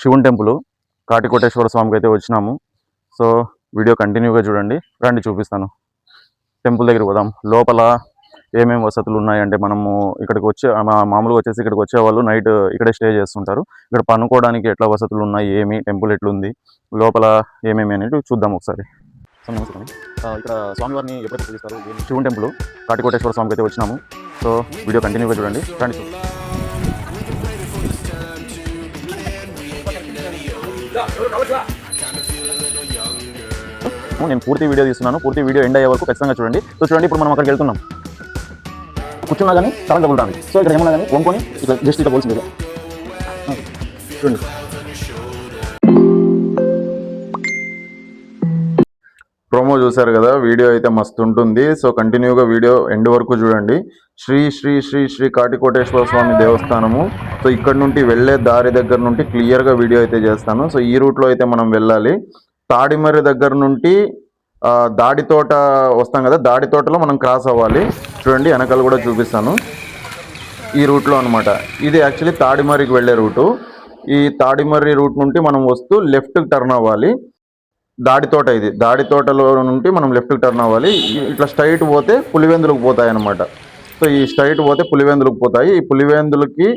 శివుని టెంపుల్ కాటికోటేశ్వర స్వామికి అయితే వచ్చినాము. సో వీడియో కంటిన్యూగా చూడండి. రండి చూపిస్తాను. టెంపుల్ దగ్గరికి పోదాం. లోపల ఏమేమి వసతులు ఉన్నాయంటే మనము ఇక్కడికి వచ్చే మామూలుగా వచ్చేసి ఇక్కడికి వచ్చే వాళ్ళు నైట్ ఇక్కడే స్టే చేస్తుంటారు. ఇక్కడ పనుకోవడానికి ఎట్లా వసతులు ఉన్నాయి, ఏమి టెంపుల్ ఎట్లుంది, లోపల ఏమేమి అనేది చూద్దాం ఒకసారి. నమస్కారం. ఇక్కడ స్వామివారిని ఎప్పుడైతే పూజిస్తారు? శివుని టెంపుల్ కాటికోటేశ్వర స్వామికి అయితే వచ్చినాము. సో వీడియో కంటిన్యూగా చూడండి. రండి నేను పూర్తి వీడియో తీస్తున్నాను. పూర్తి వీడియో ఎండ్ అయ్యే వరకు ఖచ్చితంగా చూడండి. సో చూడండి, ఇప్పుడు మనం అక్కడికి వెళ్తున్నాం. కూర్చున్నా కానీ చాలా తగులుతాను. సో ఇక్కడ ఏమన్నా కానీ వంకొని ఇట్లా జస్ట్ ఇట్లా పోల్సింది చూడండి. ప్రోమో చూసారు కదా, వీడియో అయితే మస్తు ఉంటుంది. సో కంటిన్యూగా వీడియో ఎండ్ వరకు చూడండి. శ్రీ శ్రీ శ్రీ శ్రీ కాటికోటేశ్వర స్వామి దేవస్థానము. సో ఇక్కడ నుండి వెళ్ళే దారి దగ్గర నుండి క్లియర్గా వీడియో అయితే చేస్తాను. సో ఈ రూట్లో అయితే మనం వెళ్ళాలి. తాడిమర్రి దగ్గర నుండి దాడి తోట వస్తాం కదా, దాడి తోటలో మనం క్రాస్ అవ్వాలి. చూడండి, వెనకాల కూడా చూపిస్తాను. ఈ రూట్లో అనమాట. ఇది యాక్చువల్లీ తాడిమర్రికి వెళ్ళే రూటు. ఈ తాడిమర్రి రూట్ నుండి మనం వస్తూ లెఫ్ట్కి టర్న్ అవ్వాలి. దాడి తోట ఇది. దాడి తోటలో నుండి మనం లెఫ్ట్కి టర్న్ అవ్వాలి. ఇట్లా స్ట్రైట్ పోతే పులివెందులకు పోతాయి అనమాట. సో ఈ స్ట్రైట్ పోతే పులివెందులకు పోతాయి. ఈ పులివెందులకి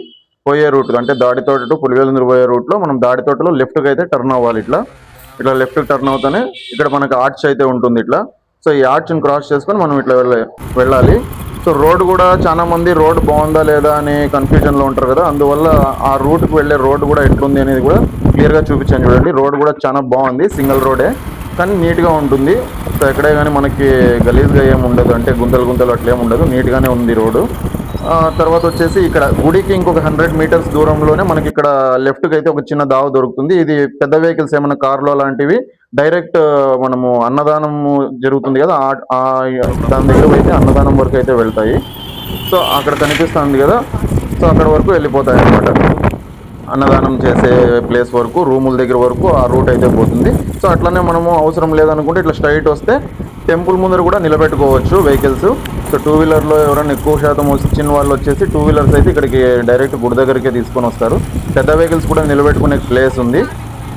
పోయే రూట్ అంటే దాడి తోట టు పులివెందులు పోయే రూట్లో మనం దాడి తోటలో లెఫ్ట్కి అయితే టర్న్ అవ్వాలి. ఇట్లా లెఫ్ట్కి టర్న్ అవుతానే ఇక్కడ మనకు ఆర్చ్ అయితే ఉంటుంది ఇట్లా. సో ఈ ఆర్చ్ని క్రాస్ చేసుకొని మనం ఇట్లా వెళ్ళాలి. సో రోడ్ కూడా చాలా మంది రోడ్ బాగుందా లేదా అని కన్ఫ్యూజన్లో ఉంటారు కదా, అందువల్ల ఆ రూట్కి వెళ్ళే రోడ్ కూడా ఎట్లుంది అనేది కూడా క్లియర్గా చూపించాను. చూడండి, రోడ్ కూడా చాలా బాగుంది. సింగిల్ రోడే కానీ నీట్గా ఉంటుంది. సో ఎక్కడే కానీ మనకి గలీజ్గా ఏమి ఉండదు, అంటే గుంతలు అట్లా ఏమి ఉండదు, నీట్గానే ఉంది రోడ్డు. తర్వాత వచ్చేసి ఇక్కడ గుడికి ఇంకొక 100 మీటర్స్ దూరంలోనే మనకి ఇక్కడ లెఫ్ట్కి అయితే ఒక చిన్న దావ దొరుకుతుంది. ఇది పెద్ద వెహికల్స్ ఏమైనా కార్లు అలాంటివి డైరెక్ట్ మనము అన్నదానం జరుగుతుంది కదా, దాని దగ్గర అయితే అన్నదానం వరకు అయితే వెళ్తాయి. సో అక్కడ కనిపిస్తుంది కదా, సో అక్కడ వరకు వెళ్ళిపోతాయి అన్నమాట. అన్నదానం చేసే ప్లేస్ వరకు, రూముల దగ్గర వరకు ఆ రూట్ అయితే పోతుంది. సో అట్లనే మనము అవసరం లేదనుకుంటే ఇట్లా స్ట్రైట్ వస్తే టెంపుల్ ముందర కూడా నిలబెట్టుకోవచ్చు వెహికల్స్. సో టూ వీలర్లో ఎవరైనా ఎక్కువ శాతం వచ్చిన వాళ్ళు వచ్చేసి టూ వీలర్స్ అయితే ఇక్కడికి డైరెక్ట్ గుడి దగ్గరికే తీసుకొని వస్తారు. పెద్ద వెహికల్స్ కూడా నిలబెట్టుకునే ప్లేస్ ఉంది.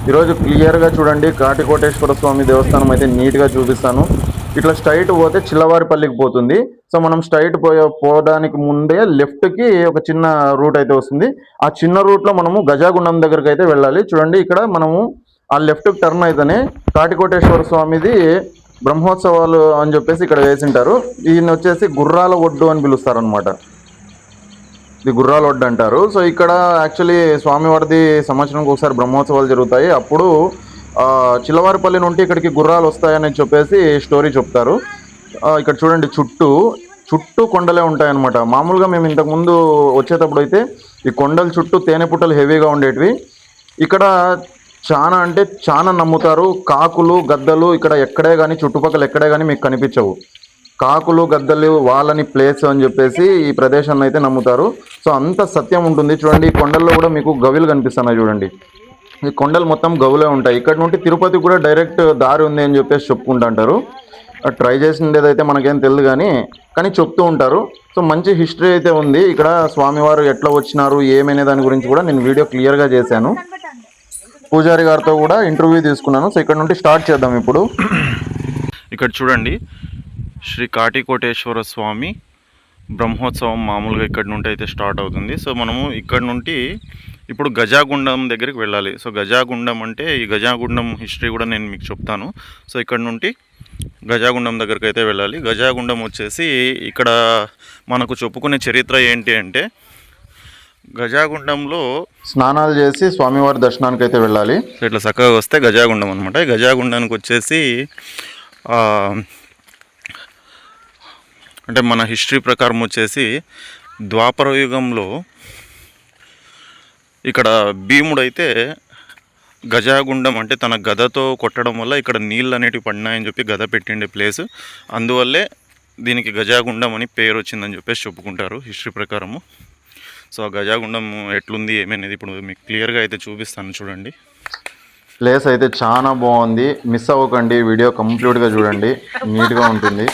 ఈరోజు క్లియర్గా చూడండి, కాటికోటేశ్వర స్వామి దేవస్థానం అయితే నీట్గా చూపిస్తాను. ఇట్లా స్ట్రైట్ పోతే చిల్లవారిపల్లికి పోతుంది. సో మనం స్ట్రైట్ పోవడానికి ముందే లెఫ్ట్కి ఒక చిన్న రూట్ అయితే వస్తుంది. ఆ చిన్న రూట్లో మనము గజాగుండం దగ్గరికి అయితే వెళ్ళాలి. చూడండి, ఇక్కడ మనము ఆ లెఫ్ట్కి టర్న్ అయితేనే కాటికోటేశ్వర స్వామిది బ్రహ్మోత్సవాలు అని చెప్పేసి ఇక్కడ వేసింటారు. ఈయన వచ్చేసి గుర్రాల ఒడ్డు అని పిలుస్తారు అనమాట. ఇది గుర్రాల ఒడ్డు అంటారు. సో ఇక్కడ యాక్చువల్లీ స్వామివారిది సంవత్సరానికి ఒకసారి బ్రహ్మోత్సవాలు జరుగుతాయి. అప్పుడు చిల్లవారిపల్లి నుండి ఇక్కడికి గుర్రాలు వస్తాయని చెప్పేసి స్టోరీ చెప్తారు. ఇక్కడ చూడండి, చుట్టూ కొండలే ఉంటాయన్నమాట. మామూలుగా మేము ఇంతకుముందు వచ్చేటప్పుడు అయితే ఈ కొండల చుట్టూ తేనె పుట్టలు హెవీగా ఉండేటివి. ఇక్కడ చాలా అంటే చాలా నమ్ముతారు. కాకులు గద్దలు ఇక్కడ ఎక్కడే కానీ, చుట్టుపక్కల ఎక్కడే కానీ మీకు కనిపించవు. కాకులు గద్దలు వాళ్ళని ప్లేస్ అని చెప్పేసి ఈ ప్రదేశాన్ని అయితే నమ్ముతారు. సో అంత సత్యం ఉంటుంది. చూడండి, ఈ కొండల్లో కూడా మీకు గవిలు కనిపిస్తున్నాయి. చూడండి, ఈ కొండలు మొత్తం గవులే ఉంటాయి. ఇక్కడ నుండి తిరుపతి కూడా డైరెక్ట్ దారి ఉంది అని చెప్పేసి చెప్పుకుంటుంటారు. ట్రై చేసిండేదైతే మనకేం తెలియదు కానీ చెప్తూ ఉంటారు. సో మంచి హిస్టరీ అయితే ఉంది ఇక్కడ. స్వామివారు ఎట్లా వచ్చినారు ఏమనే దాని గురించి కూడా నేను వీడియో క్లియర్గా చేశాను. పూజారి గారితో కూడా ఇంటర్వ్యూ తీసుకున్నాను. సో ఇక్కడ నుండి స్టార్ట్ చేద్దాం ఇప్పుడు. ఇక్కడ చూడండి, శ్రీ కాటికోటేశ్వర స్వామి బ్రహ్మోత్సవం మామూలుగా ఇక్కడ నుండి అయితే స్టార్ట్ అవుతుంది. సో మనము ఇక్కడ నుండి ఇప్పుడు గజాగుండం దగ్గరికి వెళ్ళాలి. సో గజాగుండం అంటే ఈ గజాగుండం హిస్టరీ కూడా నేను మీకు చెప్తాను. సో ఇక్కడ నుండి గజాగుండం దగ్గరికి అయితే వెళ్ళాలి. గజాగుండం వచ్చేసి ఇక్కడ మనకు చెప్పుకునే చరిత్ర ఏంటి అంటే, గజాగుండంలో స్నానాలు చేసి స్వామివారి దర్శనానికి అయితే వెళ్ళాలి. ఇట్లా చక్కగా వస్తే గజాగుండం అనమాట. గజాగుండానికి వచ్చేసి అంటే మన హిస్టరీ ప్రకారం వచ్చేసి ద్వాపర యుగంలో ఇక్కడ భీముడు అయితే గజాగుండం అంటే తన గదతో కొట్టడం వల్ల ఇక్కడ నీళ్ళు అనేటివి పడినాయని చెప్పి గద పెట్టిండే ప్లేస్. అందువల్లే దీనికి గజాగుండం అని పేరు వచ్చిందని చెప్పేసి చెప్పుకుంటారు హిస్టరీ ప్రకారము. సో ఆ గజాగుండం ఎట్లుంది ఏమనేది ఇప్పుడు మీకు క్లియర్గా అయితే చూపిస్తాను. చూడండి, ప్లేస్ అయితే చాలా బాగుంది. మిస్ అవ్వకండి, వీడియో కంప్లీట్గా చూడండి, నీట్గా ఉంటుంది.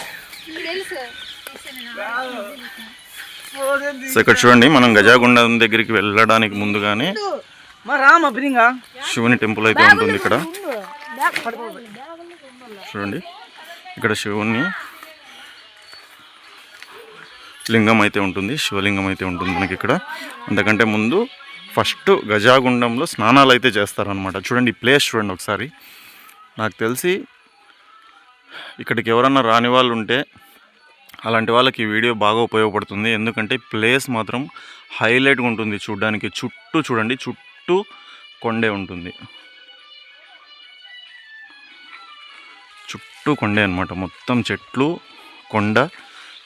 సో ఇక్కడ చూడండి, మనం గజాగుండం దగ్గరికి వెళ్ళడానికి ముందుగానే శివుని టెంపుల్ అయితే ఉంటుంది ఇక్కడ. చూడండి ఇక్కడ శివుని లింగం అయితే ఉంటుంది, శివలింగం అయితే ఉంటుంది మనకి ఇక్కడ. అంతకంటే ముందు ఫస్ట్ గజాగుండంలో స్నానాలు అయితే చేస్తారనమాట. చూడండి ఈ ప్లేస్ చూడండి ఒకసారి. నాకు తెలిసి ఇక్కడికి ఎవరన్నా రాని వాళ్ళు ఉంటే అలాంటి వాళ్ళకి ఈ వీడియో బాగా ఉపయోగపడుతుంది. ఎందుకంటే ప్లేస్ మాత్రం హైలైట్గా ఉంటుంది చూడడానికి. చుట్టూ చూడండి, చుట్టూ కొండే ఉంటుంది, చుట్టూ కొండే అనమాట. మొత్తం చెట్లు, కొండ.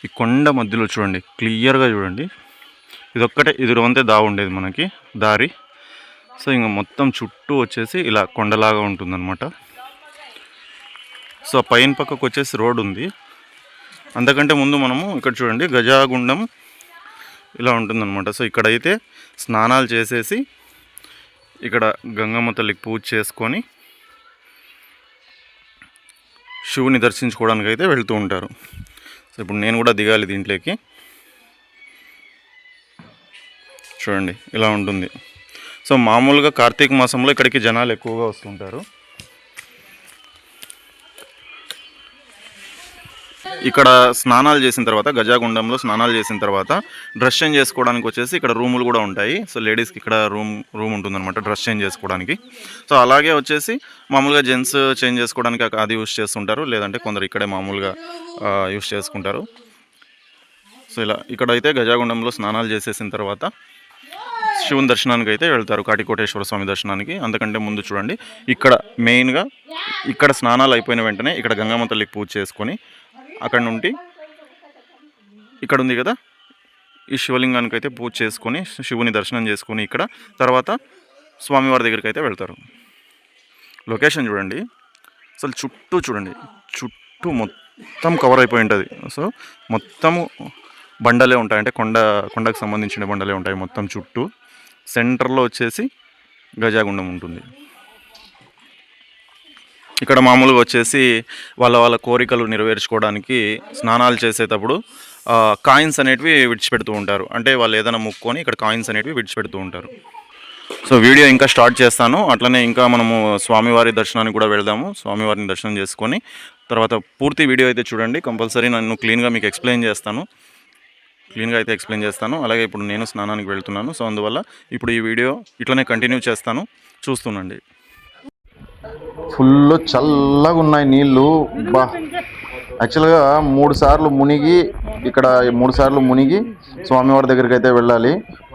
ఈ కొండ మధ్యలో చూడండి క్లియర్గా చూడండి. ఇదొక్కటే ఎదురువంతే ఉండేది మనకి దారి. సో ఇంకా మొత్తం చుట్టూ వచ్చేసి ఇలా కొండలాగా ఉంటుందన్నమాట. సో పైన పక్కకు వచ్చేసి రోడ్ ఉంది. అంతకంటే ముందు మనము ఇక్కడ చూడండి గజాగుండం ఇలా ఉంటుందన్నమాట. సో ఇక్కడైతే స్నానాలు చేసేసి ఇక్కడ గంగమ్మ తల్లికి పూజ చేసుకొని శివుని దర్శించుకోవడానికి అయితే వెళ్తూ ఉంటారు. సో ఇప్పుడు నేను కూడా దిగాలి దీంట్లోకి. చూడండి ఇలా ఉంటుంది. సో మామూలుగా కార్తీక మాసంలో ఇక్కడికి జనాలు ఎక్కువగా వస్తుంటారు. ఇక్కడ స్నానాలు చేసిన తర్వాత, గజాగుండంలో స్నానాలు చేసిన తర్వాత డ్రెస్ చేంజ్ చేసుకోవడానికి వచ్చేసి ఇక్కడ రూములు కూడా ఉంటాయి. సో లేడీస్కి ఇక్కడ రూమ్ ఉంటుందన్నమాట డ్రెస్ చేంజ్ చేసుకోవడానికి. సో అలాగే వచ్చేసి మామూలుగా జెంట్స్ చేంజ్ చేసుకోవడానికి అది యూస్ చేస్తుంటారు, లేదంటే కొందరు ఇక్కడే మామూలుగా యూస్ చేసుకుంటారు. సో ఇలా ఇక్కడైతే గజాగుండంలో స్నానాలు చేసేసిన తర్వాత శివుని దర్శనానికి అయితే వెళ్తారు, కాటికోటేశ్వర స్వామి దర్శనానికి. అంతకంటే ముందు చూడండి ఇక్కడ మెయిన్గా ఇక్కడ స్నానాలు అయిపోయిన వెంటనే ఇక్కడ గంగమ్మ తల్లికి పూజ చేసుకొని అక్కడ నుండి ఇక్కడ ఉంది కదా ఈ శివలింగానికి అయితే పూజ చేసుకొని శివుని దర్శనం చేసుకొని ఇక్కడ తర్వాత స్వామివారి దగ్గరికి అయితే వెళ్తారు. లొకేషన్ చూడండి అసలు, చుట్టూ చూడండి, చుట్టూ మొత్తం కవర్ అయిపోయి ఉంటుంది. సో మొత్తము బండలే ఉంటాయి, అంటే కొండకు సంబంధించిన బండలే ఉంటాయి మొత్తం చుట్టూ. సెంటర్లో వచ్చేసి గజాగుండం ఉంటుంది. ఇక్కడ మామూలుగా వచ్చేసి వాళ్ళ కోరికలు నెరవేర్చుకోవడానికి స్నానాలు చేసేటప్పుడు కాయిన్స్ అనేటివి విడిచిపెడుతూ ఉంటారు. అంటే వాళ్ళు ఏదైనా ముక్కొని ఇక్కడ కాయిన్స్ అనేటివి విడిచిపెడుతూ ఉంటారు. సో వీడియో ఇంకా స్టార్ట్ చేస్తాను. అట్లనే ఇంకా మనము స్వామివారి దర్శనానికి కూడా వెళ్దాము. స్వామివారిని దర్శనం చేసుకొని తర్వాత పూర్తి వీడియో అయితే చూడండి. కంపల్సరీ నన్ను క్లీన్గా మీకు ఎక్స్ప్లెయిన్ చేస్తాను. అలాగే ఇప్పుడు నేను స్నానానికి వెళ్తున్నాను. సో అందువల్ల ఇప్పుడు ఈ వీడియో ఇట్లనే కంటిన్యూ చేస్తాను, చూస్తుండండి. ఫుల్ చల్లగా ఉన్నాయి నీళ్ళు. బా యాక్చువల్గా 3 సార్లు మునిగి స్వామివారి దగ్గరికి అయితే వెళ్ళాలి.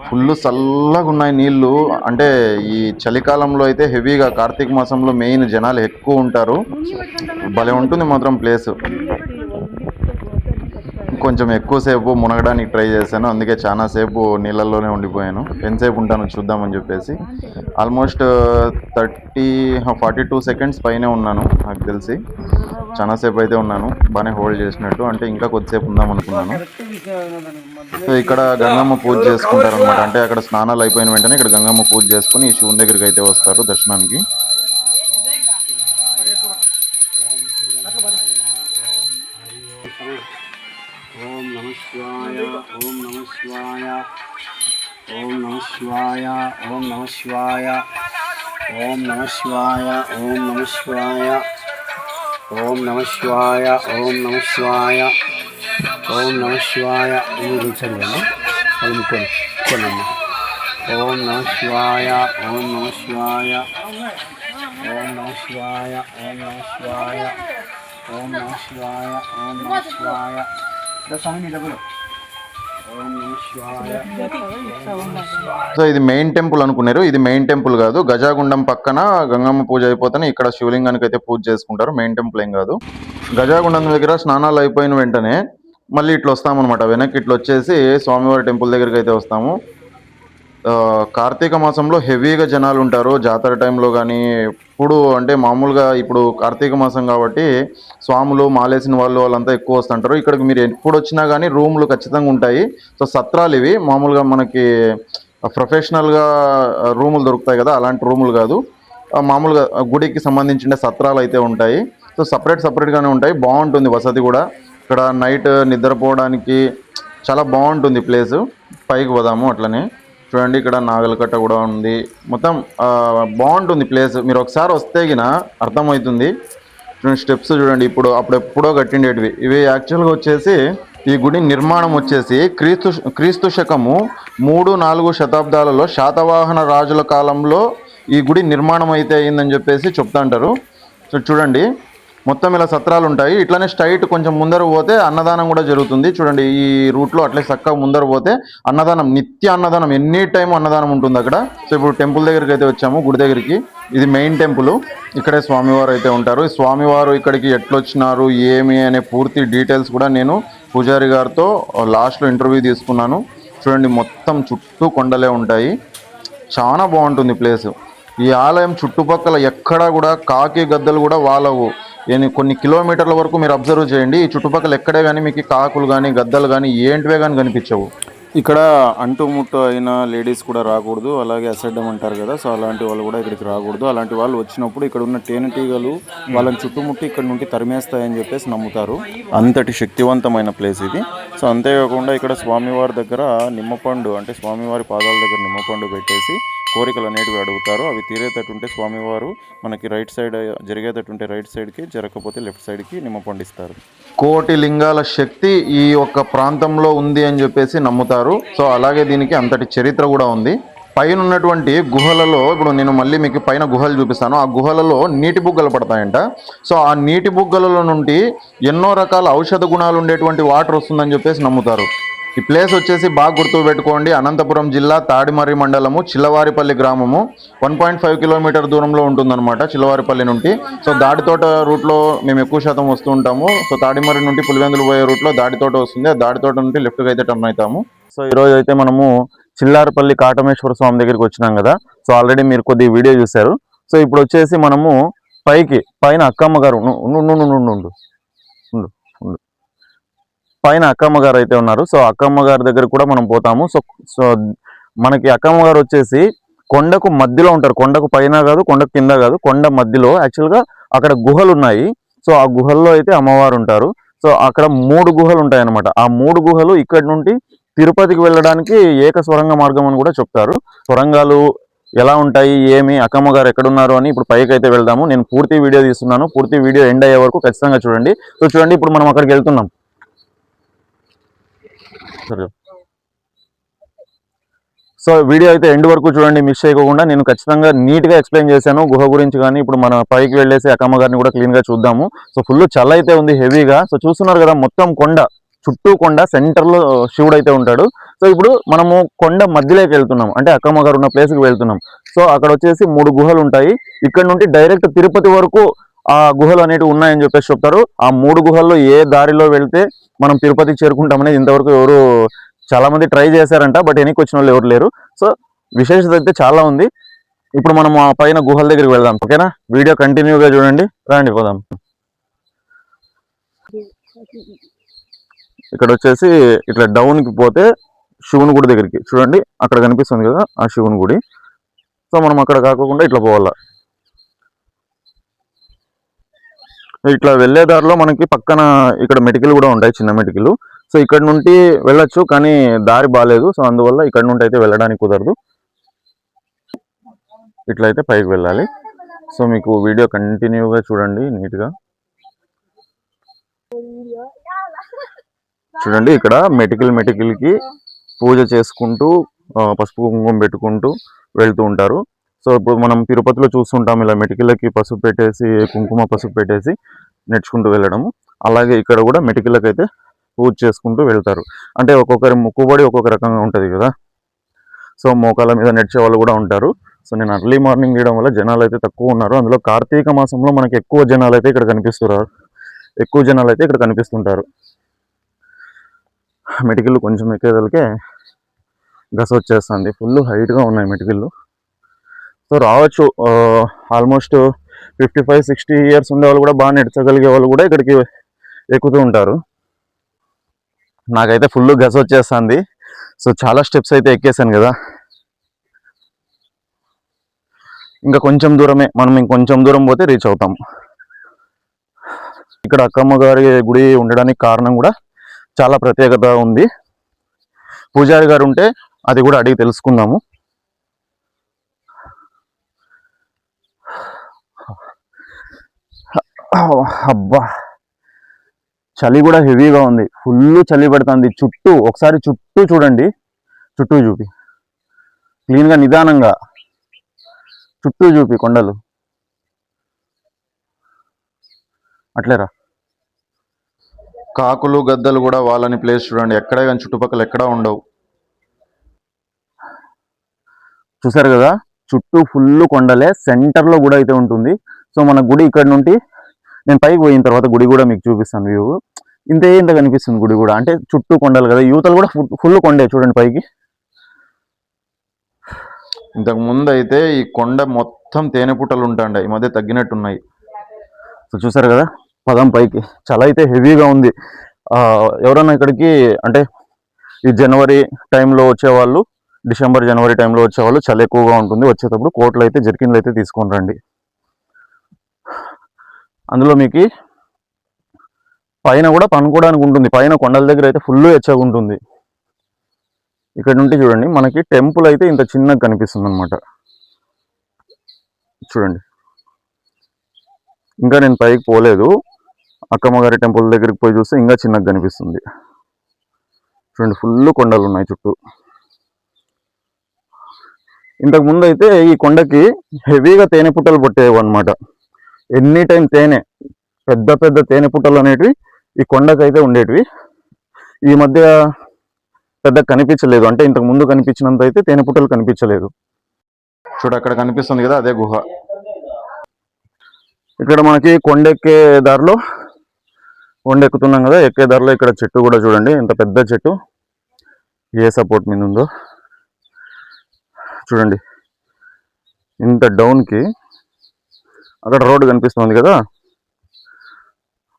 ఫుల్ చల్లగా ఉన్నాయి నీళ్ళు. అంటే ఈ చలికాలంలో అయితే హెవీగా, కార్తీక మాసంలో మెయిన్ జనాలు ఎక్కువ ఉంటారు. భలే ఉంటుంది మాత్రం ప్లేస్. కొంచెం ఎక్కువసేపు మునగడానికి ట్రై చేశాను, అందుకే చాలాసేపు నీళ్ళల్లోనే ఉండిపోయాను. ఎంతసేపు ఉంటానో చూద్దామని చెప్పేసి. ఆల్మోస్ట్ 42 సెకండ్స్ పైనే ఉన్నాను నాకు తెలిసి. చాలాసేపు అయితే ఉన్నాను, బాగానే హోల్డ్ చేసినట్టు. అంటే ఇంకా కొద్దిసేపు ఉందాం అనుకున్నాను. సో ఇక్కడ గంగమ్మ పూజ చేసుకుంటారు అనమాట. అంటే అక్కడ స్నానాలు అయిపోయిన వెంటనే ఇక్కడ గంగమ్మ పూజ చేసుకుని ఈ శివుని దగ్గరికి అయితే వస్తారు దర్శనానికి. ఓం నమ శివాయ, ఓం నమ శివాయ, ఓం నమ శివాయ, ఓం నమ శివాయ, ఓం నమ శివాయ, ఓం నమ శివాయ, ఓం నమ శివాయ, ఓం నమ శివాయ, ఓం నమ శివాయ. మీరు చదివండి, వాళ్ళు కొనమ్మ. ఓం నమ శివాయ, ఓం నమ శివాయ, ఓం నమ శివాయ, ఓం నమ శివాయ, ఓం నమ శివాయ, ఓం నమ శివాయ. సో ఇది మెయిన్ టెంపుల్ అనుకున్నారు. ఇది మెయిన్ టెంపుల్ కాదు. గజాగుండం పక్కన గంగమ్మ పూజ అయిపోతేనే ఇక్కడ శివలింగానికి అయితే పూజ చేసుకుంటారు. మెయిన్ టెంపుల్ ఏం కాదు. గజాగుండం దగ్గర స్నానాలు అయిపోయిన వెంటనే మళ్ళీ ఇట్లా వస్తామన్నమాట. వెనక్కి ఇట్లా వచ్చేసి స్వామివారి టెంపుల్ దగ్గరికి అయితే వస్తాము. కార్తీక మాసంలో హెవీగా జనాలు ఉంటారు. జాతర టైంలో కానీ ఇప్పుడు అంటే మామూలుగా ఇప్పుడు కార్తీక మాసం కాబట్టి స్వాములు మాలేసిన వాళ్ళంతా ఎక్కువ వస్తుంటారు. ఇక్కడికి మీరు ఎప్పుడు వచ్చినా కానీ రూములు ఖచ్చితంగా ఉంటాయి. సో సత్రాలు ఇవి మామూలుగా మనకి ప్రొఫెషనల్గా రూములు దొరుకుతాయి కదా, అలాంటి రూములు కాదు. మామూలుగా గుడికి సంబంధించిన సత్రాలు అయితే ఉంటాయి. సో సపరేట్గానే ఉంటాయి. బాగుంటుంది వసతి కూడా. ఇక్కడ నైట్ నిద్రపోవడానికి చాలా బాగుంటుంది ప్లేసు. పైకి పోదాము అట్లనే చూడండి ఇక్కడ నాగలకట్ట కూడా ఉంది. మొత్తం బాగుంటుంది ప్లేస్. మీరు ఒకసారి వస్తే గిన అర్థమవుతుంది. చూడండి స్టెప్స్ చూడండి, అప్పుడెప్పుడో కట్టిండేటివి ఇవి. యాక్చువల్గా వచ్చేసి ఈ గుడి నిర్మాణం వచ్చేసి క్రీస్తు శకము 3-4 శతాబ్దాలలో శాతవాహన రాజుల కాలంలో ఈ గుడి నిర్మాణం అయితే అయిందని చెప్పేసి చెప్తాంటారు. సో చూడండి మొత్తం ఇలా సత్రాలు ఉంటాయి. ఇట్లానే స్ట్రైట్ కొంచెం ముందర పోతే అన్నదానం కూడా జరుగుతుంది. చూడండి ఈ రూట్లో అట్లే చక్కగా ముందర పోతే అన్నదానం, నిత్య అన్నదానం, ఎనీ టైం అన్నదానం ఉంటుంది అక్కడ. సో ఇప్పుడు టెంపుల్ దగ్గరికి అయితే వచ్చాము, గుడి దగ్గరికి. ఇది మెయిన్ టెంపుల్. ఇక్కడే స్వామివారు అయితే ఉంటారు. స్వామివారు ఇక్కడికి ఎట్లొచ్చినారు ఏమి అనే పూర్తి డీటెయిల్స్ కూడా నేను పూజారి గారితో లాస్ట్లో ఇంటర్వ్యూ తీసుకున్నాను. చూడండి మొత్తం చుట్టూ కొండలే ఉంటాయి. చాలా బాగుంటుంది ప్లేస్. ఈ ఆలయం చుట్టుపక్కల ఎక్కడా కూడా కాకి గద్దలు కూడా వాలవు. కొన్ని కిలోమీటర్ల వరకు మీరు అబ్జర్వ్ చేయండి. ఈ చుట్టుపక్కల ఎక్కడే కానీ మీకు కాకులు కానీ గద్దలు కానీ ఏంటివే కానీ కనిపించవు. ఇక్కడ అంటుముట్టు అయిన లేడీస్ కూడా రాకూడదు, అలాగే అసడ్డం అంటారు కదా, సో అలాంటి వాళ్ళు కూడా ఇక్కడికి రాకూడదు. అలాంటి వాళ్ళు వచ్చినప్పుడు ఇక్కడ ఉన్న తేనెటీగలు వాళ్ళని చుట్టుముట్టి ఇక్కడ నుండి తరిమేస్తాయని చెప్పేసి నమ్ముతారు. అంతటి శక్తివంతమైన ప్లేస్ ఇది. సో అంతేకాకుండా ఇక్కడ స్వామివారి దగ్గర నిమ్మపండు, అంటే స్వామివారి పాదాల దగ్గర నిమ్మపండు పెట్టేసి కోరికలు అనేటివి అడుగుతారు. అవి తీరేటట్టుంటే స్వామివారు మనకి రైట్ సైడ్ జరిగేటట్టుంటే రైట్ సైడ్కి, జరగకపోతే లెఫ్ట్ సైడ్కి నిమ్మపండు ఇస్తారు. కోటి లింగాల శక్తి ఈ ఒక్క ప్రాంతంలో ఉంది అని చెప్పేసి నమ్ముతారు. సో అలాగే దీనికి అంతటి చరిత్ర కూడా ఉంది. పైన ఉన్నటువంటి గుహలలో, ఇప్పుడు నేను మళ్ళీ మీకు పైన గుహలు చూపిస్తాను. ఆ గుహలలో నీటి బుగ్గలు పడతాయంట. సో ఆ నీటి బుగ్గలలో నుండి ఎన్నో రకాల ఔషధ గుణాలు ఉండేటువంటి వాటర్ వస్తుందని చెప్పేసి నమ్ముతారు. ఈ ప్లేస్ వచ్చేసి బాగా గుర్తుపెట్టుకోండి. అనంతపురం జిల్లా తాడిమర్రి మండలము చిల్లవారిపల్లి గ్రామము 1.5 కిలోమీటర్ దూరంలో ఉంటుందన్నమాట చిల్లవారిపల్లి నుండి. సో దాడితోట రూట్లో మేము ఎక్కువ శాతం వస్తూ ఉంటాము. సో తాడిమర్రి నుండి పులివెందులు పోయే రూట్లో దాడితోట వస్తుంది. ఆ దాడితోట నుండి లెఫ్ట్కి అయితే టర్న్ అవుతాము. సో ఈరోజు అయితే మనము చిల్లారపల్లి కాటమేశ్వర స్వామి దగ్గరికి వచ్చినాం కదా. సో ఆల్రెడీ మీరు కొద్ది వీడియో చూశారు. సో ఇప్పుడు వచ్చేసి మనము పైన అక్కమ్మ గారు పైన అక్కమ్మ గారు అయితే ఉన్నారు. సో అక్కమ్మ గారి దగ్గర కూడా మనం పోతాము. సో మనకి అక్కమ్మ గారు వచ్చేసి కొండకు మధ్యలో ఉంటారు. కొండకు పైన కాదు, కొండకు కింద కాదు, కొండ మధ్యలో. యాక్చువల్గా అక్కడ గుహలు ఉన్నాయి. సో ఆ గుహల్లో అయితే అమ్మవారు ఉంటారు. సో అక్కడ 3 గుహలు ఉంటాయి అన్నమాట. ఆ 3 గుహలు ఇక్కడ నుండి తిరుపతికి వెళ్ళడానికి ఏక సొరంగ మార్గం అని కూడా చెప్తారు. సొరంగాలు ఎలా ఉంటాయి, ఏమి, అక్కమ్మ గారు ఎక్కడున్నారు అని ఇప్పుడు పైకి అయితే వెళ్దాము. నేను పూర్తి వీడియో తీస్తున్నాను. పూర్తి వీడియో ఎండ్ అయ్యే వరకు ఖచ్చితంగా చూడండి. సో చూడండి ఇప్పుడు మనం అక్కడికి వెళ్తున్నాం. సో వీడియో అయితే ఎండ్ వరకు చూడండి, మిస్ చేయకుండా. నేను ఖచ్చితంగా నీట్గా ఎక్స్ప్లెయిన్ చేశాను గుహ గురించి. కానీ ఇప్పుడు మన పైకి వెళ్ళేసి అక్కమ్మ గారిని కూడా క్లీన్గా చూద్దాము. సో ఫుల్ చల్ల అయితే ఉంది, హెవీగా. సో చూస్తున్నారు కదా మొత్తం కొండ, చుట్టూ కొండ, సెంటర్లో శివుడు అయితే ఉంటాడు. సో ఇప్పుడు మనము కొండ మధ్యలోకి వెళ్తున్నాం, అంటే అక్కమ్మ గారు ఉన్న ప్లేస్కి వెళ్తున్నాం. సో అక్కడ వచ్చేసి 3 గుహలు ఉంటాయి. ఇక్కడ నుండి డైరెక్ట్ తిరుపతి వరకు ఆ గుహలు అనేవి ఉన్నాయని చెప్పేసి చెప్తారు. ఆ 3 గుహల్లో ఏ దారిలో వెళ్తే మనం తిరుపతికి చేరుకుంటామనేది ఇంతవరకు ఎవరు, చాలా మంది ట్రై చేశారంట, బట్ వెనక్కి వచ్చిన వాళ్ళు ఎవరు లేరు. సో విశేషత అయితే చాలా ఉంది. ఇప్పుడు మనం ఆ పైన గుహల దగ్గరికి వెళ్దాం, ఓకేనా? వీడియో కంటిన్యూగా చూడండి. రండి పోదాం. ఇక్కడ వచ్చేసి ఇట్లా డౌన్కి పోతే శివుని గుడి దగ్గరికి చూడండి, అక్కడ కనిపిస్తుంది కదా ఆ శివుని గుడి. సో మనం అక్కడ కాకుండా ఇట్లా పోవాలా. ఇట్లా వెళ్ళే దారిలో మనకి పక్కన ఇక్కడ మెటికలు కూడా ఉంటాయి, చిన్న మెటికలు. సో ఇక్కడ నుండి వెళ్ళొచ్చు, కానీ దారి బాగాలేదు. సో అందువల్ల ఇక్కడ నుండి అయితే వెళ్ళడానికి కుదరదు. ఇట్లా అయితే పైకి వెళ్ళాలి. సో మీకు వీడియో కంటిన్యూగా చూడండి నీట్గా. చూడండి ఇక్కడ మెటికల్కి పూజ చేసుకుంటూ పసుపు కుంకుమ పెట్టుకుంటూ వెళ్తూ ఉంటారు. సో ఇప్పుడు మనం తిరుపతిలో చూస్తుంటాం, ఇలా మెటికలకి పసుపు పెట్టేసి, కుంకుమ పసుపు పెట్టేసి నడుచుకుంటూ వెళ్ళడము. అలాగే ఇక్కడ కూడా మెటికలకి అయితే పూజ చేసుకుంటూ వెళ్తారు. అంటే ఒక్కొక్కరి మొక్కుబడి ఒక్కొక్క రకంగా ఉంటుంది కదా. సో మోకాల మీద నడిచే వాళ్ళు కూడా ఉంటారు. సో నేను అర్లీ మార్నింగ్ తీయడం వల్ల జనాలు అయితే తక్కువ ఉన్నారు. అందులో కార్తీక మాసంలో మనకి ఎక్కువ జనాలు అయితే ఇక్కడ కనిపిస్తుంటారు. మెటికలు కొంచెం ఎక్కేదలకే గస వచ్చేస్తుంది. ఫుల్ హైట్గా ఉన్నాయి మెటికలు. సో రావచ్చు, ఆల్మోస్ట్ 55-60 ఇయర్స్ ఉండే వాళ్ళు కూడా, బాగా నడిచగలిగే వాళ్ళు కూడా ఇక్కడికి ఎక్కుతూ ఉంటారు. నాకైతే ఫుల్ గస వచ్చేస్తుంది. సో చాలా స్టెప్స్ అయితే ఎక్కేసాను కదా. ఇంకా కొంచెం దూరమే, మనం ఇంకొంచెం దూరం పోతే రీచ్ అవుతాం. ఇక్కడ అక్కమ్మ గారి గుడి ఉండడానికి కారణం కూడా చాలా ప్రత్యేకత ఉంది. పూజారి గారు ఉంటే అది కూడా అడిగి తెలుసుకుందాము. అబ్బా, చలి కూడా హెవీగా ఉంది, ఫుల్ చలి పడుతుంది. చుట్టూ ఒకసారి చుట్టూ చూడండి, చుట్టూ చూపి క్లీన్గా నిదానంగా చుట్టూ చూపి కొండలు అట్లేరా. కాకులు గద్దలు కూడా వాళ్ళని ప్లేస్ చూడండి, ఎక్కడే కానీ చుట్టుపక్కల ఎక్కడా ఉండవు. చూసారు కదా, చుట్టూ ఫుల్ కొండలే, సెంటర్లో గుడి అయితే ఉంటుంది. సో మన గుడి ఇక్కడ నుండి నేను పైకి పోయిన తర్వాత గుడి కూడా మీకు చూపిస్తాను. వ్యూ ఇంత కనిపిస్తుంది గుడి కూడా, అంటే చుట్టూ కొండలు కదా, యువతలు కూడా ఫుల్ కొండే చూడండి పైకి. ఇంతకు ముందు అయితే ఈ కొండ మొత్తం తేనె పుట్టలు ఉంటాండే, ఈ మధ్య తగ్గినట్టున్నాయి. సో చూసారు కదా, పదం పైకి. చాలా అయితే హెవీగా ఉంది. ఎవరన్నా ఇక్కడికి అంటే ఈ జనవరి టైంలో వచ్చేవాళ్ళు, డిసెంబర్ జనవరి టైంలో వచ్చేవాళ్ళు చలి ఎక్కువగా ఉంటుంది. వచ్చేటప్పుడు కోట్లు అయితే జర్కిన్లు అయితే తీసుకొని రండి. అందులో మీకు పైన కూడా పనుకోవడానికి ఉంటుంది. పైన కొండల దగ్గర అయితే ఫుల్ వెచ్చగా ఉంటుంది. ఇక్కడ నుండి చూడండి, మనకి టెంపుల్ అయితే ఇంత చిన్నగా కనిపిస్తుంది అనమాట. చూడండి, ఇంకా నేను పైకి పోలేదు. అక్కమ్మ గారి టెంపుల్ దగ్గరికి పోయి చూస్తే ఇంకా చిన్నగా కనిపిస్తుంది. చూడండి, ఫుల్ కొండలు ఉన్నాయి చుట్టూ. ఇంతకు ముందు అయితే ఈ కొండకి హెవీగా తేనె పుట్టలు పట్టేవి అనమాట. ఎనీ టైం తేనె, పెద్ద పెద్ద తేనె పుట్టలు అనేటివి ఈ కొండకైతే ఉండేటివి. ఈ మధ్య పెద్ద కనిపించలేదు, అంటే ఇంతకు ముందు కనిపించినంత అయితే తేనె పుట్టలు కనిపించలేదు. చూడ అక్కడ కనిపిస్తుంది కదా, అదే గుహ. ఇక్కడ మనకి కొండెక్కే దారిలో, కొండ ఎక్కుతున్నాం కదా, ఎక్కే దారిలో ఇక్కడ చెట్టు కూడా చూడండి, ఇంత పెద్ద చెట్టు ఏ సపోర్ట్ మీద ఉందో చూడండి. ఇంత డౌన్కి అక్కడ రోడ్డు కనిపిస్తుంది కదా,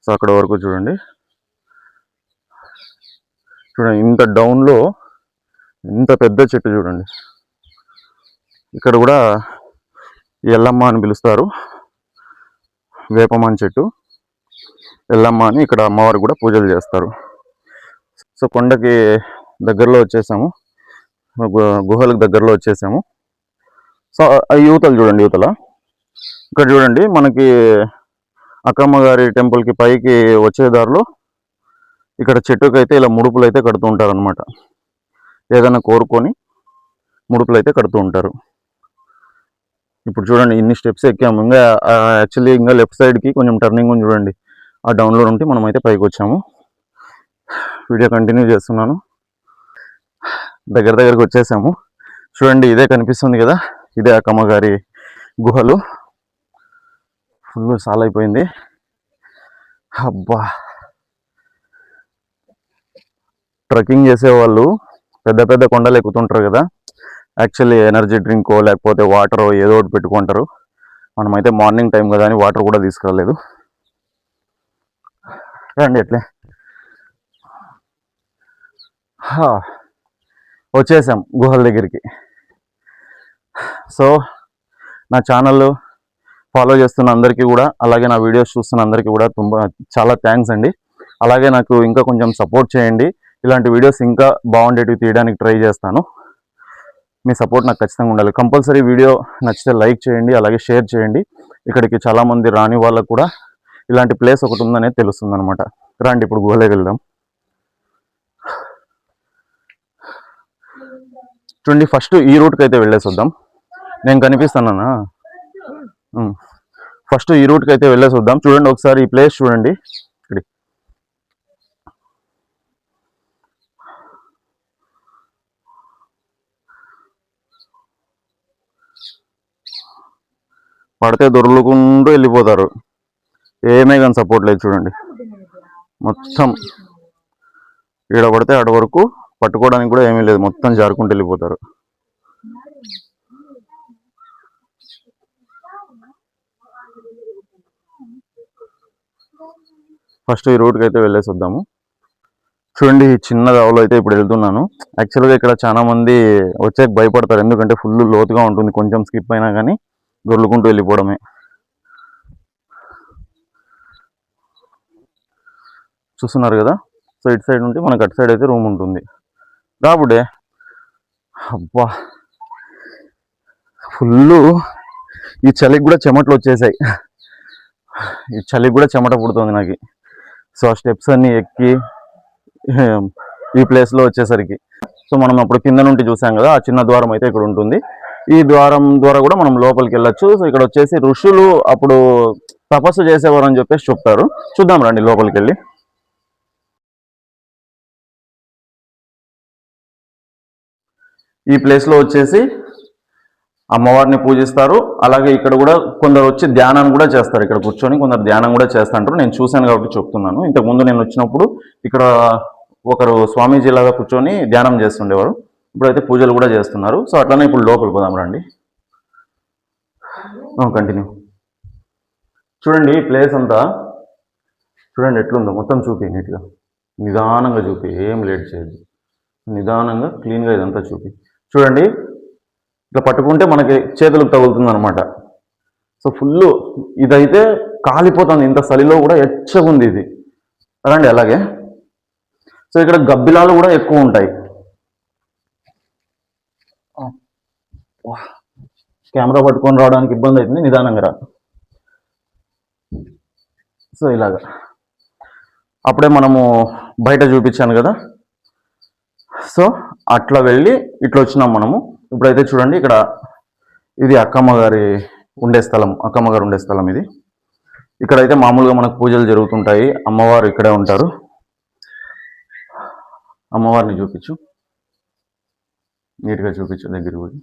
సో అక్కడ వరకు చూడండి. చూడండి, ఇంత డౌన్లో ఇంత పెద్ద చెట్టు చూడండి. ఇక్కడ కూడా ఎల్లమ్మ అని పిలుస్తారు, వేపమాన్ చెట్టు ఎల్లమ్మ అని. ఇక్కడ అమ్మవారు కూడా పూజలు చేస్తారు. సో కొండకి దగ్గరలో వచ్చేసాము, గుహలకు దగ్గరలో వచ్చేసాము. సో యువతలు చూడండి, యువతల ఇక్కడ చూడండి, మనకి అక్కమ్మ గారి టెంపుల్కి పైకి వచ్చే దారిలో ఇక్కడ చెట్టుకు అయితే ఇలా ముడుపులు అయితే కడుతూ ఉంటారు అనమాట. ఏదైనా కోరుకొని ముడుపులు అయితే కడుతూ ఉంటారు. ఇప్పుడు చూడండి, ఇన్ని స్టెప్స్ ఎక్కాము. ఇంకా యాక్చువల్లీ ఇంకా లెఫ్ట్ సైడ్కి కొంచెం టర్నింగ్ ఉంది చూడండి, ఆ డౌన్లో నుండి మనం అయితే పైకి వచ్చాము. వీడియో కంటిన్యూ చేస్తున్నాను. దగ్గరికి వచ్చేసాము. చూడండి, ఇదే కనిపిస్తుంది కదా, ఇదే అక్కమ్మ గారి గుహలు. ఫుల్ సాల్ అయిపోయింది. అబ్బా, ట్రెక్కింగ్ చేసేవాళ్ళు పెద్ద పెద్ద కొండలు ఎక్కుతుంటారు కదా, యాక్చువల్లీ ఎనర్జీ డ్రింకో లేకపోతే వాటరో ఏదో ఒకటి పెట్టుకుంటారు. మనమైతే మార్నింగ్ టైం కదా అని వాటర్ కూడా తీసుకురాలేదు. రండి ఎట్లే వచ్చేసాం గుహల దగ్గరికి. సో నా ఛానల్ ఫాలో చేస్తున్న అందరికీ కూడా, అలాగే నా వీడియోస్ చూస్తున్న అందరికీ కూడా చాలా థ్యాంక్స్ అండి. అలాగే నాకు ఇంకా కొంచెం సపోర్ట్ చేయండి. ఇలాంటి వీడియోస్ ఇంకా బాగుండేటివి తీయడానికి ట్రై చేస్తాను. మీ సపోర్ట్ నాకు ఖచ్చితంగా ఉండాలి. కంపల్సరీ వీడియో నచ్చితే లైక్ చేయండి, అలాగే షేర్ చేయండి. ఇక్కడికి చాలామంది రాని వాళ్ళకు కూడా ఇలాంటి ప్లేస్ ఒకటి ఉందనేది తెలుస్తుంది అనమాట. రండి ఇప్పుడు గుహలోకి వెళ్దాం. చూడండి, ఫస్ట్ ఈ రూట్కి అయితే వెళ్ళేసి వద్దాం. నేను కనిపిస్తానా? ఫస్ట్ ఈ రూట్కి అయితే వెళ్ళేసి వద్దాం. చూడండి ఒకసారి ఈ ప్లేస్ చూడండి. ఇక్కడ పడితే దొరుకుంటూ వెళ్ళిపోతారు, ఏమే కానీ సపోర్ట్ లేదు. చూడండి, మొత్తం ఈడ పడితే ఆడ వరకు పట్టుకోవడానికి కూడా ఏమీ లేదు, మొత్తం జారుకుంటూ వెళ్ళిపోతారు. ఫస్ట్ ఈ రూట్కి అయితే వెళ్ళేసి వద్దాము. చూడండి, చిన్న దావలో అయితే ఇప్పుడు వెళ్తున్నాను. యాక్చువల్గా ఇక్కడ చాలా మంది వచ్చాక భయపడతారు, ఎందుకంటే ఫుల్ లోతుగా ఉంటుంది. కొంచెం స్కిప్ అయినా కానీ దొర్లుకుంటూ వెళ్ళిపోవడమే. చూస్తున్నారు కదా, సో ఇటు సైడ్ నుండి మనకు అటు సైడ్ అయితే రూమ్ ఉంటుంది. రాబుడే అబ్బా ఫుల్లు ఈ చలికి కూడా చెమటలు వచ్చేసాయి. ఈ చలికి కూడా చెమట పుడుతుంది నాకు. సో ఆ స్టెప్స్ అన్ని ఎక్కి ఈ ప్లేస్లో వచ్చేసరికి సో మనం అప్పుడు కింద నుండి చూసాం కదా, ఆ చిన్న ద్వారం అయితే ఇక్కడ ఉంటుంది. ఈ ద్వారం ద్వారా కూడా మనం లోపలికి వెళ్ళొచ్చు. సో ఇక్కడ వచ్చేసి ఋషులు అప్పుడు తపస్సు చేసేవారు అని చెప్పేసి చెప్తారు. చూద్దాం రండి లోపలికి వెళ్ళి. ఈ ప్లేస్లో వచ్చేసి అమ్మవారిని పూజిస్తారు. అలాగే ఇక్కడ కూడా కొందరు వచ్చి ధ్యానం కూడా చేస్తారు. ఇక్కడ కూర్చొని కొందరు ధ్యానం కూడా చేస్తుంటారు. నేను చూశాను కాబట్టి చెప్తున్నాను. ఇంతకుముందు నేను వచ్చినప్పుడు ఇక్కడ ఒకరు స్వామీజీ లాగా కూర్చొని ధ్యానం చేస్తుండేవారు. ఇప్పుడైతే పూజలు కూడా చేస్తున్నారు. సో అట్లనే ఇప్పుడు లోపలికి పోదాం రండి. కంటిన్యూ. చూడండి ప్లేస్ అంతా చూడండి ఎట్లుందో, మొత్తం చూపి నీట్గా, నిదానంగా చూపి, ఏం లేట్ చేయదు, నిదానంగా క్లీన్గా ఇదంతా చూపి. చూడండి ఇట్లా పట్టుకుంటే మనకి చేతులకు తగులుతుంది అనమాట. సో ఫుల్ ఇదైతే కాలిపోతుంది, ఇంత చలిలో కూడా ఎచ్చగా ఉంది ఇది. రండి అలాగే. సో ఇక్కడ గబ్బిలాలు కూడా ఎక్కువ ఉంటాయి. కెమెరా పట్టుకొని రావడానికి ఇబ్బంది అవుతుంది, నిదానంగా రా. సో ఇలాగా అప్పుడే మనము బయట చూపించాను కదా, సో అట్లా వెళ్ళి ఇట్లా వచ్చినాం మనము. ఇప్పుడైతే చూడండి ఇక్కడ ఇది అక్కమ్మ గారి ఉండే స్థలం, అక్కమ్మ గారు ఉండే స్థలం ఇది. ఇక్కడైతే మామూలుగా మనకు పూజలు జరుగుతుంటాయి. అమ్మవారు ఇక్కడే ఉంటారు. అమ్మవారిని చూపించు, నీట్గా చూపించు దగ్గరికి పోయి.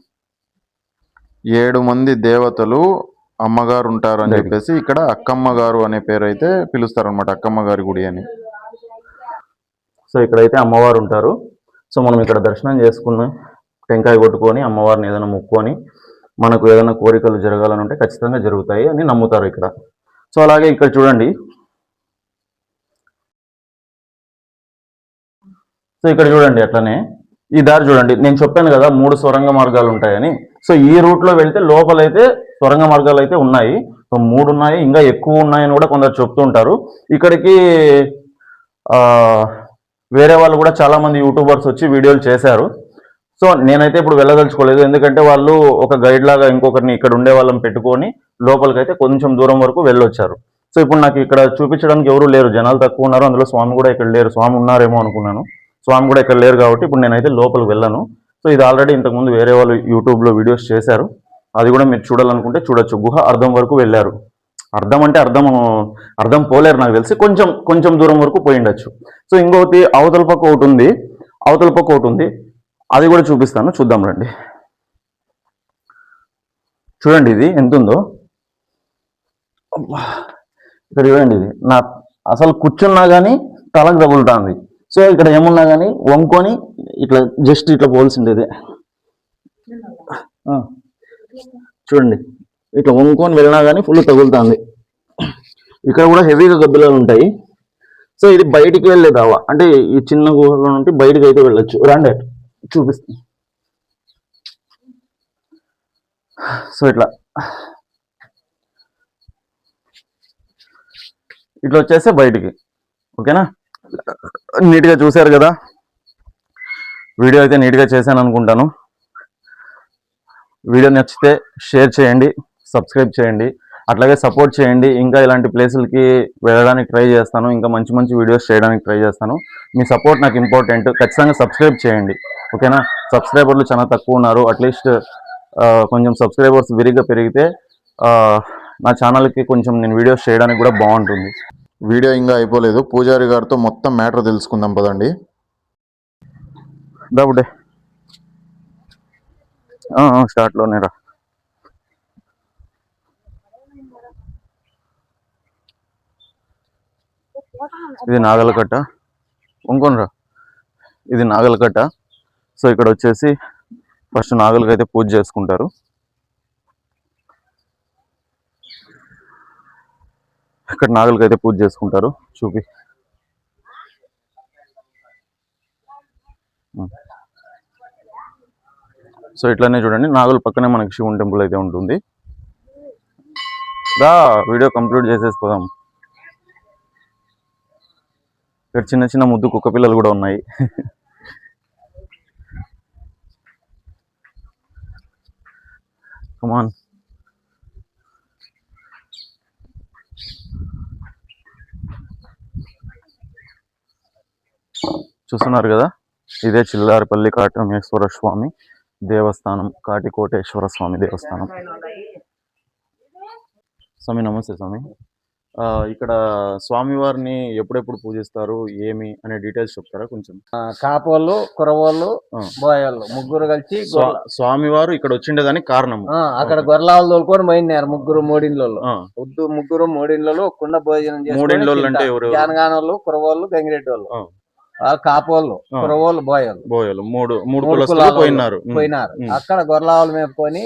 7 మంది దేవతలు అమ్మగారు ఉంటారు అని చెప్పేసి ఇక్కడ అక్కమ్మ గారు అనే పేరు అయితే పిలుస్తారు అనమాట, అక్కమ్మ గారి గుడి అని. సో ఇక్కడైతే అమ్మవారు ఉంటారు. సో మనం ఇక్కడ దర్శనం చేసుకుని టెంకాయ కొట్టుకొని అమ్మవారిని ఏదైనా మొక్కుకొని మనకు ఏదైనా కోరికలు జరగాలని ఉంటే ఖచ్చితంగా జరుగుతాయి అని నమ్ముతారు ఇక్కడ. సో అలాగే ఇక్కడ చూడండి, సో ఇక్కడ చూడండి అట్లనే ఈ దారి చూడండి. నేను చెప్పాను కదా 3 సొరంగ మార్గాలు ఉంటాయని. సో ఈ రూట్లో వెళ్తే లోపలైతే సొరంగ మార్గాలు అయితే ఉన్నాయి. సో 3 ఉన్నాయి, ఇంకా ఎక్కువ ఉన్నాయని కూడా కొందరు చెప్తూ ఉంటారు. ఇక్కడికి వేరే వాళ్ళు కూడా చాలా మంది యూట్యూబర్స్ వచ్చి వీడియోలు చేశారు. సో నేనైతే ఇప్పుడు వెళ్ళదలుచుకోలేదు, ఎందుకంటే వాళ్ళు ఒక గైడ్ లాగా ఇంకొకరిని ఇక్కడ ఉండే వాళ్ళని పెట్టుకొని లోపలికైతే కొంచెం దూరం వరకు వెళ్ళొచ్చారు. సో ఇప్పుడు నాకు ఇక్కడ చూపించడానికి ఎవరు లేరు, జనాలు తక్కువ ఉన్నారు. అందులో స్వామి కూడా ఇక్కడ లేరు. స్వామి ఉన్నారేమో అనుకున్నాను, స్వామి కూడా ఇక్కడ లేరు. కాబట్టి ఇప్పుడు నేనైతే లోపలికి వెళ్ళాను. సో ఇది ఆల్రెడీ ఇంతకుముందు వేరే వాళ్ళు యూట్యూబ్లో వీడియోస్ చేశారు, అది కూడా మీరు చూడాలనుకుంటే చూడొచ్చు. గుహ అర్ధం వరకు వెళ్ళారు. అర్థం అంటే అర్థం పోలేరు నాకు తెలిసి, కొంచెం దూరం వరకు పోయి ఉండొచ్చు. సో ఇంకొకటి అవతల పక్క ఒకటి ఉంది, అది కూడా చూపిస్తాను, చూద్దాం రండి. చూడండి ఇది ఎంత ఉందో, ఇక్కడ చూడండి. ఇది నా అసలు కూర్చున్నా కానీ తలకు తగులుతుంది. సో ఇక్కడ ఏమున్నా కానీ వంకొని ఇట్లా జస్ట్ ఇట్లా పోల్సిండేది. చూడండి ఇట్లా వంకొని వెళ్ళినా కానీ ఫుల్ తగులుతుంది. ఇక్కడ కూడా హెవీగా గబ్బిలాలు ఉంటాయి. సో ఇది బయటికి వెళ్ళే దావా, అంటే ఈ చిన్న గుహలో నుండి బయటికి అయితే వెళ్ళొచ్చు. రండి చూపిస్తాను. సో ఇట్లా వచ్చేస్తే బయటికి, ఓకేనా. నీట్గా చూశారు కదా, వీడియో అయితే నీట్గా చేశాను అనుకుంటాను. వీడియో నచ్చితే షేర్ చేయండి, సబ్స్క్రైబ్ చేయండి, అట్లాగే సపోర్ట్ చేయండి. ఇంకా ఇలాంటి ప్లేసులకి వెళ్ళడానికి ట్రై చేస్తాను, ఇంకా మంచి మంచి వీడియోస్ చేయడానికి ట్రై చేస్తాను. మీ సపోర్ట్ నాకు ఇంపార్టెంట్. ఖచ్చితంగా సబ్స్క్రైబ్ చేయండి, ఓకేనా. సబ్స్క్రైబర్లు చాలా తక్కువ ఉన్నారు. అట్లీస్ట్ కొంచెం సబ్స్క్రైబర్స్ విరిగ్గా పెరిగితే నా ఛానల్కి కొంచెం నేను వీడియోస్ చేయడానికి కూడా బాగుంటుంది. వీడియో ఇంకా అయిపోలేదు, పూజారి గారితో మొత్తం మ్యాటర్ తెలుసుకుందాం పదండి. దాబుడే స్టార్ట్లోనే రా. ఇది నాగలకట్ట, ఇంకొనరా, ఇది నాగలకట్ట. సో ఇక్కడ వచ్చేసి ఫస్ట్ నాగలకైతే పూజ చేసుకుంటారు. ఇక్కడ నాగలకైతే పూజ చేసుకుంటారు. చూపి సో ఇట్లానే చూడండి, నాగుల పక్కనే మనకి శివుని టెంపుల్ అయితే ఉంటుంది. వీడియో కంప్లీట్ చేసేసుకోదాం. ఇక్కడ చిన్న చిన్న ముద్దు కుక్క పిల్లలు కూడా ఉన్నాయి. కమాన్. చూస్తున్నారు కదా, ఇదే చిల్లారిపల్లి కాటమేశ్వర స్వామి దేవస్థానం, కాటికోటేశ్వర స్వామి దేవస్థానం. స్వామి నమస్తే స్వామి. ఇక్కడ స్వామివారిని ఎప్పుడెప్పుడు పూజిస్తారు, ఏమి అనే డీటెయిల్స్ చెప్తారా కొంచెం? కాపోళ్ళు, కురవోళ్ళు, బోయోళ్ళు ముగ్గురు కలిసి స్వామివారు ఇక్కడ వచ్చిండేదానికి కారణం అక్కడ గొర్రెలు తోలుకొని పోయినారు ముగ్గురు మూడిండ్లలో. ముగ్గురు మూడిండ్లలో కుండ భోజనం చేసి మూడిండ్లోళ్ళు అంటే ఎవరు? జానగానోళ్ళు, కురవోళ్ళు, గంగిరెడ్డి వాళ్ళు. కాపోళ్ళు, కురవోళ్ళు, బోయోళ్ళు మూడు కులస్తులు పోయినారు. అక్కడ గొర్రెలు మేపుకొని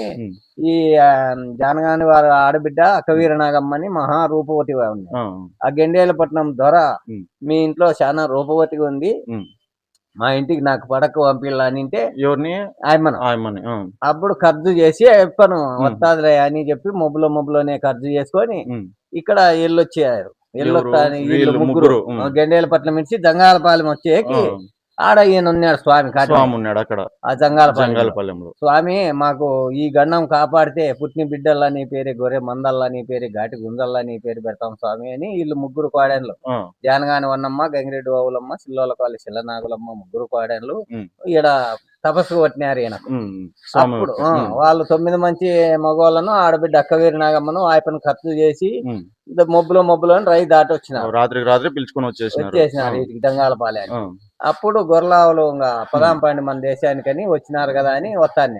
ఈ జానగాని వారి ఆడబిడ్డ అక్కవీర నాగమ్మని మహా రూపవతి ఉంది. ఆ గండేలపట్నం దొర మీ ఇంట్లో చాలా రూపవతిగా ఉంది, మా ఇంటికి నాకు పడక పంపిల్లా అని అంటే ఎవరిని? ఆయమ్మని. అప్పుడు ఖర్చు చేసి చెప్పాను వస్తాదిలే అని చెప్పి మొబ్బులోనే ఖర్చు చేసుకొని ఇక్కడ వెళ్ళొచ్చారు. వీళ్ళు ముగ్గురు గండేలపట్నం నుంచి జంగాలపాలెం వచ్చేకి ఆడ ఈయన ఉన్నాడు స్వామి ఉన్నాడు అక్కడ ఆ జంగాలపాలెంలో. స్వామి మాకు ఈ గండం కాపాడితే పుట్టిన బిడ్డల్లా నీ పేరు, గొర్రె మందల్లా నీ పేరు, ఘాటి గుంజల్లా నీ పేరు పెడతాం స్వామి అని వీళ్ళు ముగ్గురు కోడెన్లు, జానగాని వన్నమ్మ, గంగిరెడ్డి బావులమ్మ, సిల్లోలకాలి సిల్లనాగులమ్మ ముగ్గురు కోడెన్లు ఈడ తపస్సు కొట్టినారు ఈయన. అప్పుడు వాళ్ళు 9 మంది మగవాళ్ళను ఆడబిడ్డ అక్కవీరి నాగమ్మను ఆయపను ఖర్చు చేసి మొబ్బులో రై దాటి వచ్చినారు. రాత్రి పిలుచుకొని వచ్చేసినారు వీటికి దంగాలపాలెం. అప్పుడు గొర్రెలు ఇంకా పదాంపాండి మన దేశానికని వచ్చినారు కదా అని వస్తాను.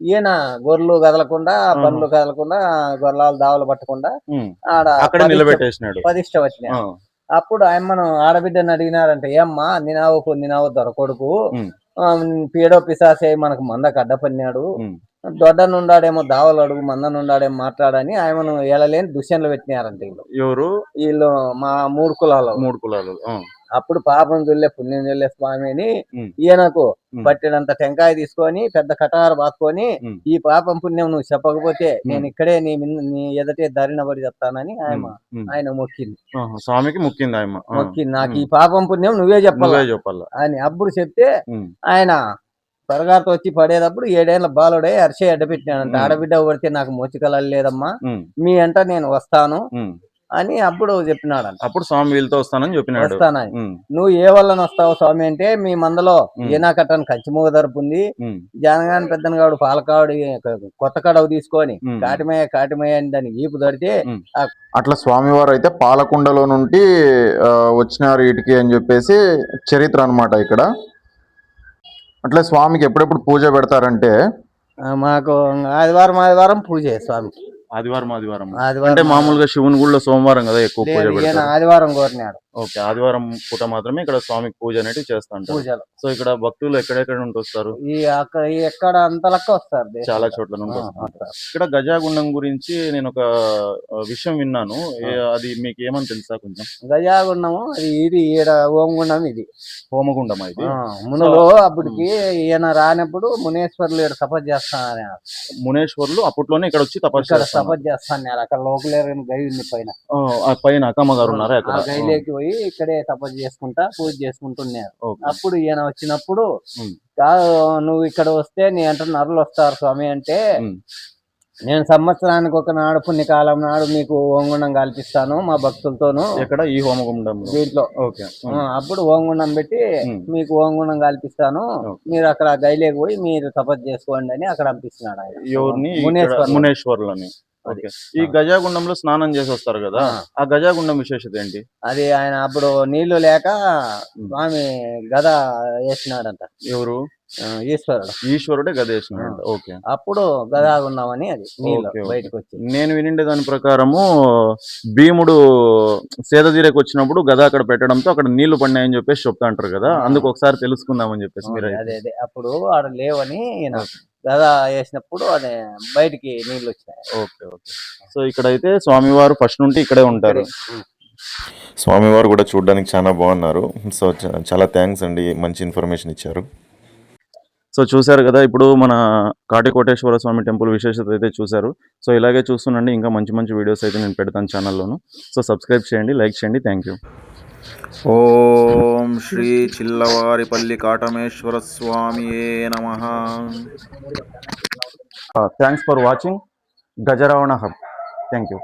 ఈయన గొర్రెలు కదలకుండా, బండ్లు కదలకుండా, గొర్రెలు దావలు పట్టకుండా ఆడ ప్రతిష్ట వచ్చినాయి. అప్పుడు ఆయమ్మను ఆడబిడ్డని అడిగినారంటే, ఏమ్మా నినావు దొర కొడుకు పీడో పిశాసే మనకు మందకు అడ్డపన్నాడు, దొడ్డనుండాడేమో దావలు అడుగు, మందనుండాడేమో మాట్లాడని ఆయమను ఏలలేని దుష్యంలో పెట్టినారంట వీళ్ళు మా మూడు కులాలు. అప్పుడు పాపం జొల్లే పుణ్యం జొల్లే స్వామి అని ఈయనకు పట్టినంత టెంకాయ తీసుకొని పెద్ద కటారు బాసుకొని, ఈ పాపం పుణ్యం నువ్వు చెప్పకపోతే నేను ఇక్కడే నీ ఎదటే దారిన పడి చెప్తానని ఆయన మొక్కింది. స్వామికి మొక్కింది నాకు ఈ పాపం పుణ్యం నువ్వే చెప్పాలి అని. అప్పుడు చెప్తే ఆయన త్వరగారితో వచ్చి పడేటప్పుడు 7 ఏళ్ల బాలుడే అరిసే అడ్డపెట్టినాడంట. ఆడబిడ్డ పడితే నాకు మోచికలలు లేదమ్మా, మీ అంట నేను వస్తాను అని అప్పుడు చెప్పినాడంట. అప్పుడు స్వామి వీళ్ళతో వస్తానని చెప్పినాడు. వస్తానని. నువ్వు ఏ వల్ల వస్తావు స్వామి అంటే, మీ మందలో ఏనా కట్టని కంచిమూగ తరపు ఉంది, జానగాని పెద్దనగాడు పాలకాడు కొత్త కడవ తీసుకొని కాటిమయ్య అని దాన్ని ఈపు దడితే అట్లా స్వామివారు అయితే పాలకుండలో నుండి వచ్చినారు వీటికి అని చెప్పేసి చరిత్ర అన్నమాట ఇక్కడ. అట్లా స్వామికి ఎప్పుడెప్పుడు పూజ పెడతారంటే, మాకు ఆదివారం పూజ స్వామికి. ఆదివారం అంటే మామూలుగా శివుని గుళ్ళో సోమవారం కదా ఎక్కువ పూజ పెడతారు. ఆదివారం కోరినాడు. ఓకే, ఆదివారం పూట మాత్రమే ఇక్కడ స్వామికి పూజ అనేది చేస్తాంటారు. సో ఇక్కడ భక్తులు ఎక్కడెక్కడ నుండి వస్తారు? ఎక్కడ అంత లెక్క వస్తారు, చాలా చోట్ల నుండి వస్తారు. ఇక్కడ గజాగుండం గురించి నేను ఒక విషయం విన్నాను, అది మీకు ఏమని తెలుసా కొంచెం? గజాగుండము ఇది ఈడ ఓమగుండం, ఇది హోమగుండం. ఇది మునులు అప్పటికి ఈయన రానప్పుడు మునేశ్వర్లు ఇక్కడ తపస్సు చేస్తానని. మునేశ్వర్లు అప్పట్లోనే ఇక్కడ వచ్చి తపస్సు చేస్తాను అక్కడ లోకలేరు గై ఉంది పైన అక్కమ్మ గారు ఉన్నారు, అక్కడ గైలేకి పోయి ఇక్కడే తపస్సు చేసుకుంటా పూజ చేసుకుంటున్నారు. అప్పుడు ఈయన వచ్చినప్పుడు, నువ్వు ఇక్కడ వస్తే నీ అంటే నరులు వస్తారు స్వామి అంటే, నేను సంవత్సరానికి ఒక నాడు పుణ్యకాలం నాడు మీకు ఓంగుండం కల్పిస్తాను మా భక్తులతోను. ఇక్కడ ఈ హోమగుండం దీంట్లో. ఓకే, అప్పుడు ఓంగుండం పెట్టి మీకు ఓంగుండం కల్పిస్తాను, మీరు అక్కడ గైలేకి పోయి మీరు తపస్సు చేసుకోండి అని అక్కడ పంపిస్తున్నాడు ఆయన. మునేశ్వర్లని. ఈ గజాగుండంలో స్నానం చేసి వస్తారు కదా, ఆ గజాగుండం విశేషత ఏంటి? అది ఆయన అప్పుడు నీళ్లు లేక స్వామి గద వేసినాడంట. ఎవరు? ఈశ్వరుడే గద వేసినాడంట. ఓకే, అప్పుడు గదాగుండమని అది బయటకు వచ్చి. నేను వినిండే దాని ప్రకారము భీముడు సేదతీరకు వచ్చినప్పుడు గద అక్కడ పెట్టడంతో అక్కడ నీళ్లు పడినాయని చెప్పేసి చెప్తా అంటారు కదా, అందుకు ఒకసారి తెలుసుకుందామని చెప్పేసి మీరు. అదే అప్పుడు ఆడ లేవని గదా వేసినప్పుడు అదే బయటికి నీళ్ళు వచ్చినాయి. ఓకే. సో ఇక్కడైతే స్వామివారు ఫస్ట్ నుండి ఇక్కడే ఉంటారు. స్వామివారు కూడా చూడడానికి చాలా బాగున్నారు. సో చాలా థ్యాంక్స్ అండి, మంచి ఇన్ఫర్మేషన్ ఇచ్చారు. సో చూశారు కదా, ఇప్పుడు మన కాటికోటేశ్వర స్వామి టెంపుల్ విశేషత అయితే చూశారు. సో ఇలాగే చూస్తుండండి, ఇంకా మంచి మంచి వీడియోస్ అయితే నేను పెడతాను ఛానల్లోను. సో సబ్స్క్రైబ్ చేయండి, లైక్ చేయండి. Thank you. ఓం శ్రీ చిల్లవారిపల్లి కాటమేశ్వర స్వామియే నమః. Thanks for watching. Gajaravana hub. Thank you.